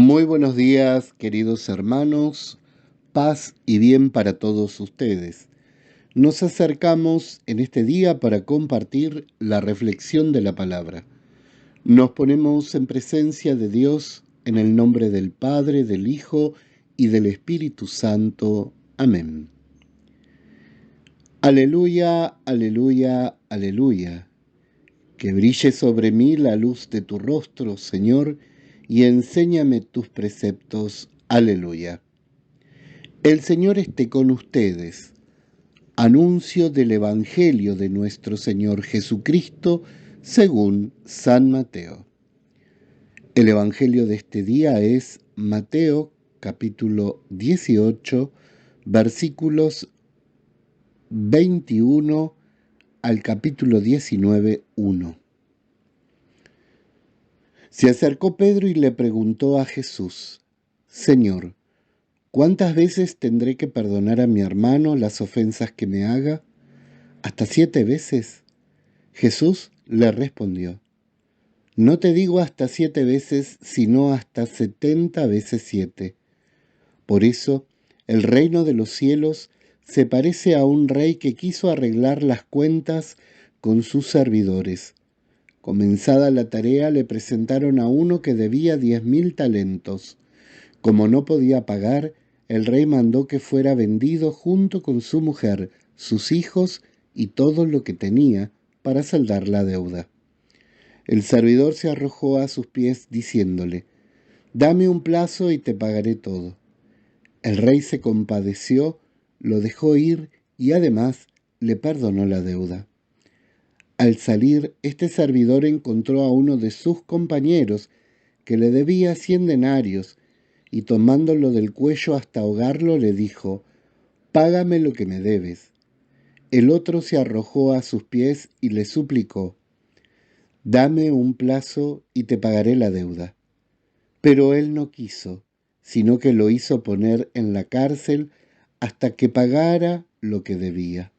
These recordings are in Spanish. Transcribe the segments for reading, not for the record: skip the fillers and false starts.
Muy buenos días, queridos hermanos, paz y bien para todos ustedes. Nos acercamos en este día para compartir la reflexión de la palabra. Nos ponemos en presencia de Dios en el nombre del Padre, del Hijo y del Espíritu Santo. Amén. Aleluya, aleluya, aleluya. Que brille sobre mí la luz de tu rostro, Señor, y enséñame tus preceptos. Aleluya. El Señor esté con ustedes. Anuncio del Evangelio de nuestro Señor Jesucristo según San Mateo. El Evangelio de este día es Mateo capítulo 18, versículos 21 al capítulo 19, 1. Se acercó Pedro y le preguntó a Jesús: Señor, ¿cuántas veces tendré que perdonar a mi hermano las ofensas que me haga? ¿Hasta 7 veces? Jesús le respondió: No te digo hasta 7 veces, sino hasta 70 veces 7. Por eso, el reino de los cielos se parece a un rey que quiso arreglar las cuentas con sus servidores. Comenzada la tarea, le presentaron a uno que debía 10.000 talentos. Como no podía pagar, el rey mandó que fuera vendido junto con su mujer, sus hijos y todo lo que tenía para saldar la deuda. El servidor se arrojó a sus pies diciéndole: Dame un plazo y te pagaré todo. El rey se compadeció, lo dejó ir y además le perdonó la deuda. Al salir, este servidor encontró a uno de sus compañeros que le debía 100 denarios y tomándolo del cuello hasta ahogarlo le dijo: Págame lo que me debes. El otro se arrojó a sus pies y le suplicó: Dame un plazo y te pagaré la deuda. Pero él no quiso, sino que lo hizo poner en la cárcel hasta que pagara lo que debía.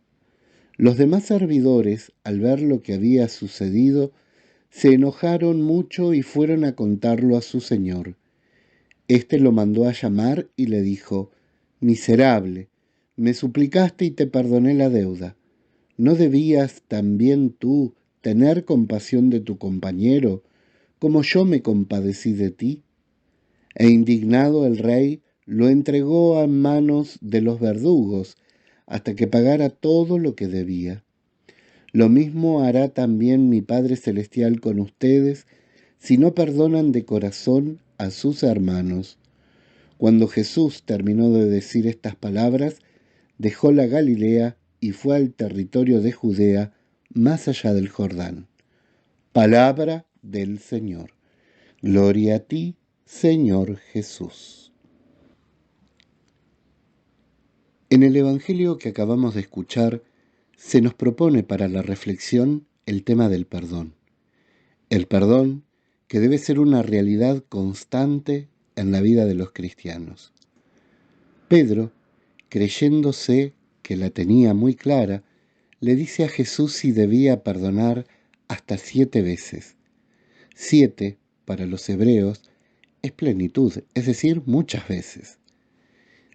Los demás servidores, al ver lo que había sucedido, se enojaron mucho y fueron a contarlo a su señor. Este lo mandó a llamar y le dijo: Miserable, me suplicaste y te perdoné la deuda. ¿No debías también tú tener compasión de tu compañero, como yo me compadecí de ti? E indignado el rey lo entregó en manos de los verdugos hasta que pagara todo lo que debía. Lo mismo hará también mi Padre Celestial con ustedes si no perdonan de corazón a sus hermanos. Cuando Jesús terminó de decir estas palabras, dejó la Galilea y fue al territorio de Judea, más allá del Jordán. Palabra del Señor. Gloria a ti, Señor Jesús. En el Evangelio que acabamos de escuchar, se nos propone para la reflexión el tema del perdón. El perdón que debe ser una realidad constante en la vida de los cristianos. Pedro, creyéndose que la tenía muy clara, le dice a Jesús si debía perdonar hasta 7 veces. 7, para los hebreos, es plenitud, es decir, muchas veces.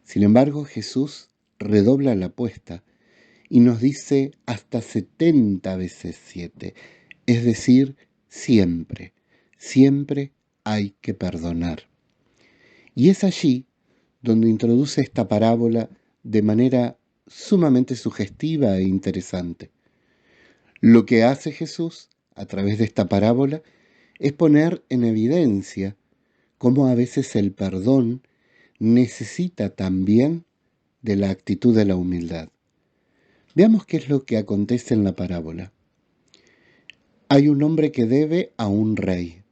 Sin embargo, Jesús redobla la apuesta y nos dice hasta 70 veces 7, es decir, siempre, siempre hay que perdonar. Y es allí donde introduce esta parábola de manera sumamente sugestiva e interesante. Lo que hace Jesús a través de esta parábola es poner en evidencia cómo a veces el perdón necesita también de la actitud de la humildad. Veamos qué es lo que acontece en la parábola. Hay un hombre que debe a un rey.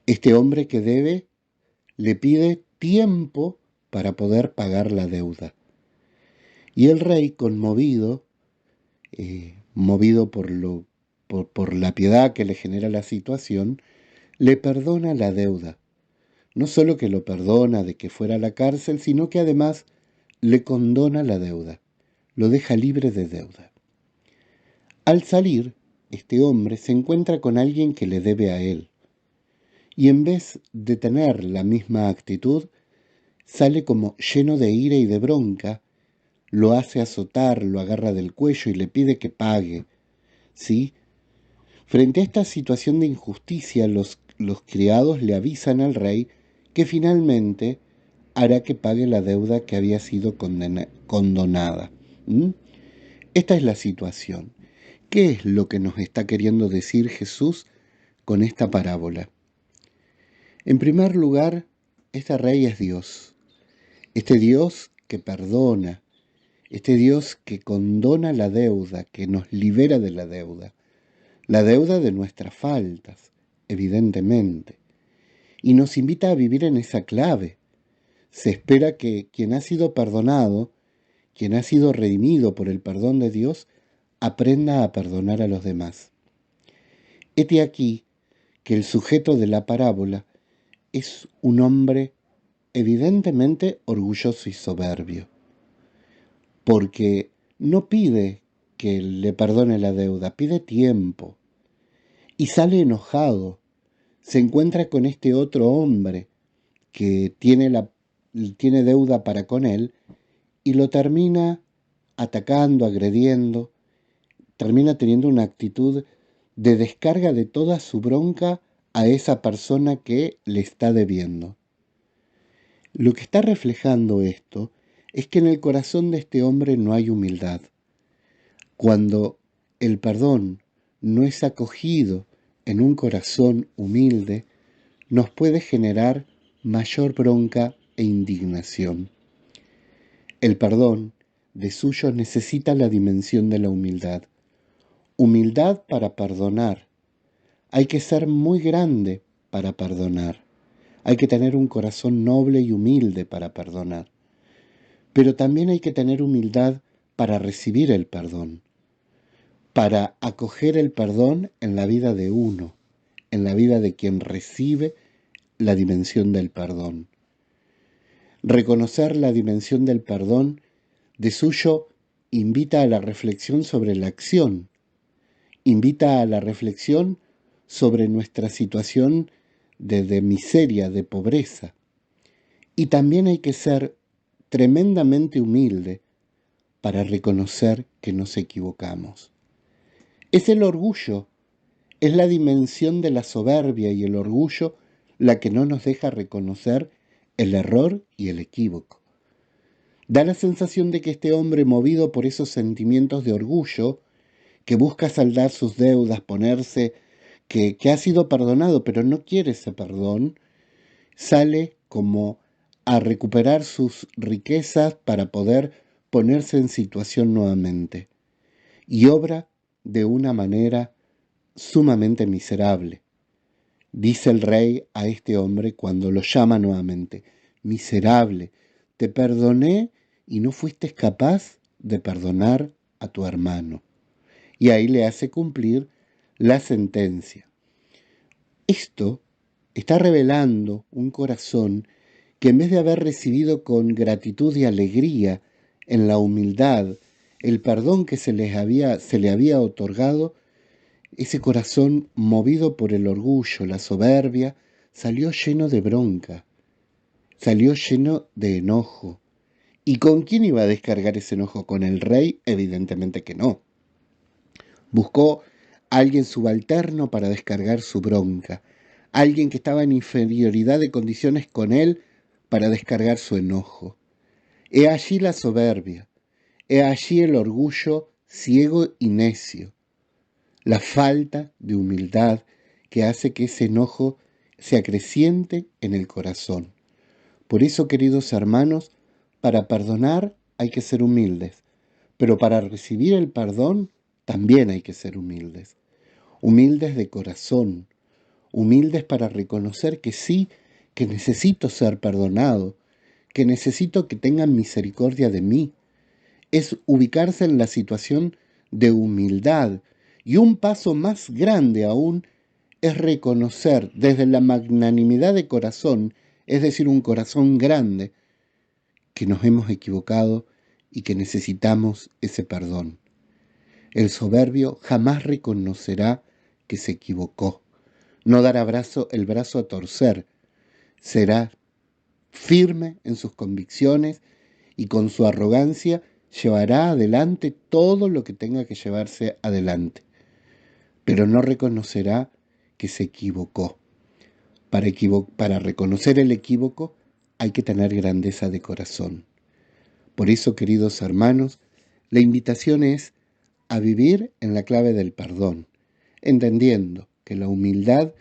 Este hombre que debe le pide tiempo para poder pagar la deuda. Y el rey, conmovido, movido por la piedad que le genera la situación, le perdona la deuda. No solo que lo perdona de que fuera a la cárcel, sino que además le condona la deuda, lo deja libre de deuda. Al salir, este hombre se encuentra con alguien que le debe a él. y en vez de tener la misma actitud, sale como lleno de ira y de bronca, lo hace azotar, lo agarra del cuello y le pide que pague, ¿sí? Frente a esta situación de injusticia, los criados le avisan al rey que finalmente hará que pague la deuda que había sido condonada. ¿Mm? Esta es la situación. ¿Qué es lo que nos está queriendo decir Jesús con esta parábola? En primer lugar, este rey es Dios. Este Dios que perdona, este Dios que condona la deuda, que nos libera de la deuda de nuestras faltas, evidentemente, y nos invita a vivir en esa clave. Se espera que quien ha sido perdonado, quien ha sido redimido por el perdón de Dios, aprenda a perdonar a los demás. Hete aquí que el sujeto de la parábola es un hombre evidentemente orgulloso y soberbio, porque no pide que le perdone la deuda, pide tiempo, y sale enojado, se encuentra con este otro hombre que tiene deuda para con él, y lo termina atacando, agrediendo, termina teniendo una actitud de descarga de toda su bronca a esa persona que le está debiendo. Lo que está reflejando esto es que en el corazón de este hombre no hay humildad. Cuando el perdón no es acogido en un corazón humilde, nos puede generar mayor bronca e indignación. El perdón, de suyo, necesita la dimensión de la humildad. Humildad para perdonar. Hay que ser muy grande para perdonar. Hay que tener un corazón noble y humilde para perdonar. Pero también hay que tener humildad para recibir el perdón, para acoger el perdón en la vida de uno, en la vida de quien recibe la dimensión del perdón. Reconocer la dimensión del perdón, de suyo, invita a la reflexión sobre la acción, invita a la reflexión sobre nuestra situación de miseria, de pobreza. Y también hay que ser tremendamente humilde para reconocer que nos equivocamos. Es el orgullo, es la dimensión de la soberbia y el orgullo la que no nos deja reconocer el error y el equívoco. Da la sensación de que este hombre, movido por esos sentimientos de orgullo, que busca saldar sus deudas, ponerse, que ha sido perdonado pero no quiere ese perdón, sale como a recuperar sus riquezas para poder ponerse en situación nuevamente, y obra de una manera sumamente miserable. Dice el rey a este hombre cuando lo llama nuevamente: miserable, te perdoné y no fuiste capaz de perdonar a tu hermano. Y ahí le hace cumplir la sentencia. Esto está revelando un corazón que, en vez de haber recibido con gratitud y alegría en la humildad el perdón que se le había otorgado, ese corazón, movido por el orgullo, la soberbia, salió lleno de bronca, salió lleno de enojo. ¿Y con quién iba a descargar ese enojo? ¿Con el rey? Evidentemente que no. Buscó a alguien subalterno para descargar su bronca, alguien que estaba en inferioridad de condiciones con él para descargar su enojo. He allí la soberbia, he allí el orgullo ciego y necio, la falta de humildad que hace que ese enojo se acreciente en el corazón. Por eso, queridos hermanos, para perdonar hay que ser humildes, pero para recibir el perdón también hay que ser humildes. Humildes de corazón, humildes para reconocer que sí, que necesito ser perdonado, que necesito que tengan misericordia de mí. Es ubicarse en la situación de humildad. Y un paso más grande aún es reconocer desde la magnanimidad de corazón, es decir, un corazón grande, que nos hemos equivocado y que necesitamos ese perdón. El soberbio jamás reconocerá que se equivocó. no dará el brazo a torcer, será firme en sus convicciones y con su arrogancia llevará adelante todo lo que tenga que llevarse adelante, pero no reconocerá que se equivocó. Para reconocer el equívoco hay que tener grandeza de corazón. Por eso, queridos hermanos, la invitación es a vivir en la clave del perdón, entendiendo que la humildad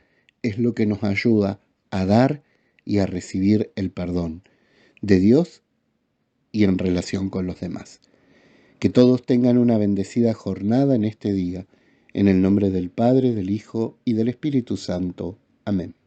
es lo que nos ayuda a dar y a recibir el perdón de Dios y en relación con los demás. Que todos tengan una bendecida jornada en este día, en el nombre del Padre, del Hijo y del Espíritu Santo. Amén.